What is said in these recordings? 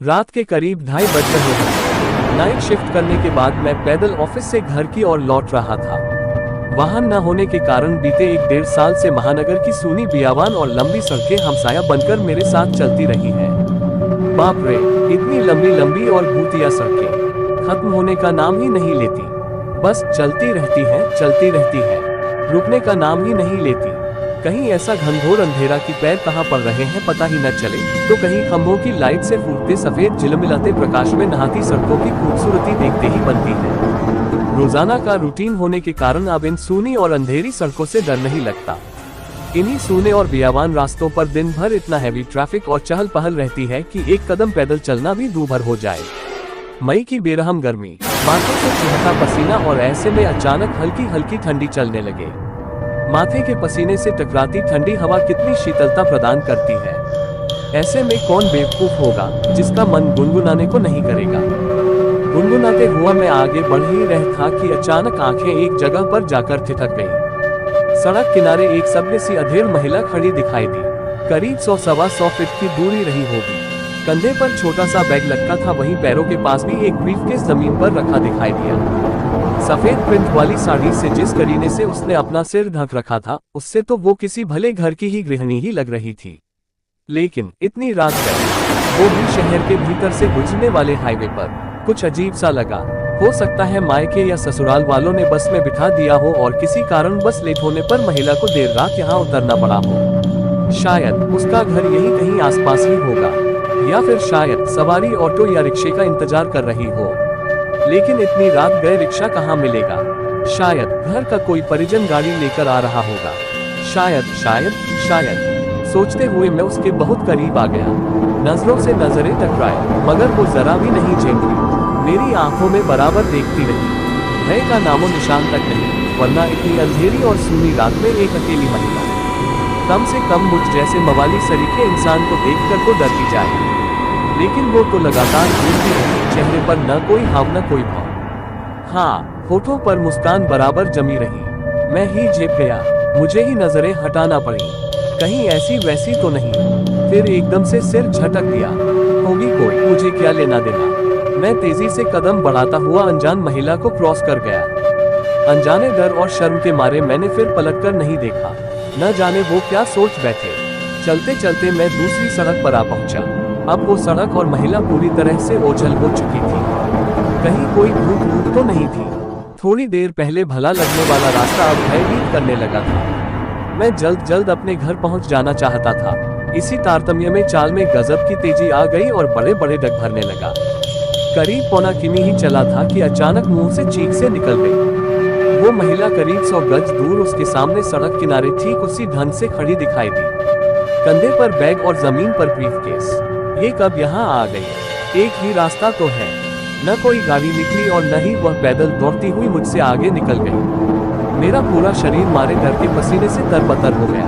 रात के करीब 2:30 बज रहे हैं। नाइट शिफ्ट करने के बाद मैं पैदल ऑफिस से घर की ओर लौट रहा था। वाहन न होने के कारण बीते 1-1.5 साल से महानगर की सूनी बियाबान और लंबी सड़कें हमसाया बनकर मेरे साथ चलती रही हैं। बाप रे, इतनी लंबी लंबी और भूतिया सड़कें खत्म होने का नाम ही नहीं लेती। बस चलती रहती है, रुकने का नाम ही नहीं लेती। कहीं ऐसा घनघोर अंधेरा कि पैर कहाँ पड़ रहे हैं पता ही न चले, तो कहीं खंभों की लाइट से फूटते सफेद झिलमिलाते प्रकाश में नहाती सड़कों की खूबसूरती देखते ही बनती है। रोजाना का रूटीन होने के कारण अब इन सूनी और अंधेरी सड़कों से डर नहीं लगता। इन्हीं सूने और बियाबान रास्तों पर दिन भर इतना हैवी ट्रैफिक और चहल पहल रहती है कि एक कदम पैदल चलना भी दूभर हो जाए। मई की बेरहम गर्मी, बातों से चुहता पसीना और ऐसे में अचानक हल्की हल्की ठंडी चलने लगे। माथे के पसीने से टकराती ठंडी हवा कितनी शीतलता प्रदान करती है। ऐसे में कौन बेवकूफ होगा जिसका मन गुनगुनाने को नहीं करेगा। गुनगुनाते हुआ मैं आगे बढ़ ही रहा था कि अचानक आंखें एक जगह पर जाकर ठिठक गईं। सड़क किनारे एक सभ्य सी अधेड़ महिला खड़ी दिखाई दी। करीब 100-125 फीट की दूरी रही होगी। कंधे पर छोटा सा बैग लटका था, वहीं पैरों के पास भी एक ब्रीफकेस जमीन पर रखा दिखाई दिया। सफेद प्रिंट वाली साड़ी से जिस करीने से उसने अपना सिर ढक रखा था, उससे तो वो किसी भले घर की ही गृहिणी ही लग रही थी। लेकिन इतनी रात गई, वो भी शहर के भीतर से गुजरने वाले हाईवे पर, कुछ अजीब सा लगा। हो सकता है मायके या ससुराल वालों ने बस में बिठा दिया हो और किसी कारण बस लेट होने पर महिला को देर रात यहाँ उतरना पड़ा हो। शायद उसका घर यही कहीं आसपास ही होगा, या फिर शायद सवारी ऑटो या रिक्शे का इंतजार कर रही हो। लेकिन इतनी रात गए रिक्शा कहाँ मिलेगा। शायद घर का कोई परिजन गाड़ी लेकर आ रहा होगा। शायद सोचते हुए मैं उसके बहुत करीब आ गया। नजरों से नजरें टकराए, मगर वो जरा भी नहीं झेंकी। मेरी आंखों में बराबर देखती रही। भय का नामो निशान तक नहीं, वरना इतनी अंधेरी और सूनी रात में एक अकेली महिला। कम से कम मुझ जैसे मवाली सरीखे इंसान को देखकर तो डरती जाए, लेकिन वो तो लगातार घूमती रही। चेहरे पर न कोई हाव न कोई भाव। हाँ, होठों पर मुस्कान बराबर जमी रही। मैं ही झेप गया, मुझे ही नजरें हटाना पड़ी, कहीं ऐसी वैसी तो नहीं। फिर एकदम से सिर झटक दिया। होगी कोई, मुझे क्या लेना देना। मैं तेजी से कदम बढ़ाता हुआ अनजान महिला को क्रॉस कर गया। अनजाने डर और शर्म के मारे मैंने फिर पलटकर नहीं देखा। न जाने वो क्या सोच बैठे। चलते चलते मैं दूसरी सड़क पर आ पहुंचा। अब वो सड़क और महिला पूरी तरह से ओझल हो चुकी थी। कहीं कोई भूत तो नहीं थी। थोड़ी देर पहले भला लगने वाला रास्ता अब भयभीत करने लगा था। मैं जल्द अपने घर पहुंच जाना चाहता था। इसी तारतम्य में चाल में गजब की तेजी आ गई और बड़े बड़े डग भरने लगा। करीब 1.25 किमी ही चला था कि अचानक मुंह से चीख से निकल गई। वो महिला करीब 100 गज दूर उसके सामने सड़क किनारे ठीक उसी ढंग से खड़ी दिखाई दी। कंधे पर बैग और जमीन पर ब्रीफकेस। ये कब यहाँ आ गई? एक ही रास्ता तो है। न कोई गाड़ी निकली और न ही वह पैदल दौड़ती हुई मुझसे आगे निकल गई। मेरा पूरा शरीर मारे डर के पसीने से तरबतर हो गया।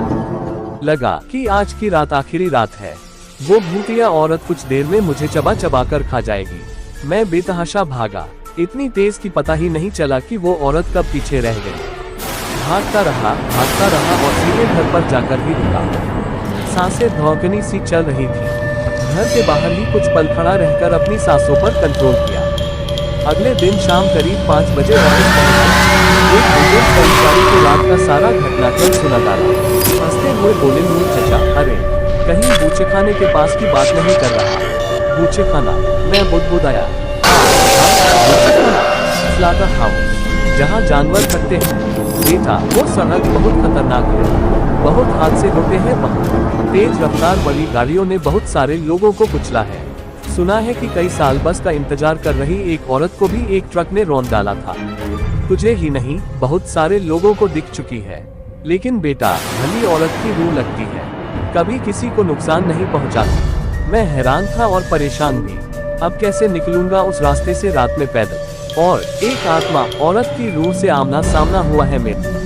लगा कि आज की रात आखिरी रात है। वो भूतिया औरत कुछ देर में मुझे चबा कर खा जाएगी। मैं बेतहाशा भागा, इतनी तेज कि पता ही नहीं चला कि वो औरत कब पीछे रह गई। भागता रहा और सीधे घर पर जाकर ही रुका। सांसें धौंकनी सी चल रही थी। घर के बाहर ही कुछ पल खड़ा रहकर अपनी सांसों पर कंट्रोल किया। अगले दिन शाम करीब 5 बजे ऑफिस पहुंचा। एक बुजुर्ग कर्मचारी को रात का सारा घटनाक्रम सुना डाला। हंसते हुए बोले, नूर चचा, अरे कहीं बूचेखाने के पास की बात नहीं कर रहा? बूचेखाना? मैं बुदबुदाया। स्लाटर हाउस, जहाँ जानवर थकते हैं। बेटा, वो सड़क बहुत खतरनाक है। बहुत हादसे होते हैं वहाँ। तेज रफ्तार बड़ी गाड़ियों ने बहुत सारे लोगों को कुचला है। सुना है कि कई साल बस का इंतजार कर रही एक औरत को भी एक ट्रक ने रौंद डाला था। तुझे ही नहीं, बहुत सारे लोगों को दिख चुकी है। लेकिन बेटा, भली औरत की रूह लगती है, कभी किसी को नुकसान नहीं पहुंचाती। मैं हैरान था और परेशान भी। अब कैसे निकलूंगा उस रास्ते से रात में पैदल? और एक आत्मा औरत की रूह से आमना सामना हुआ है मेरा।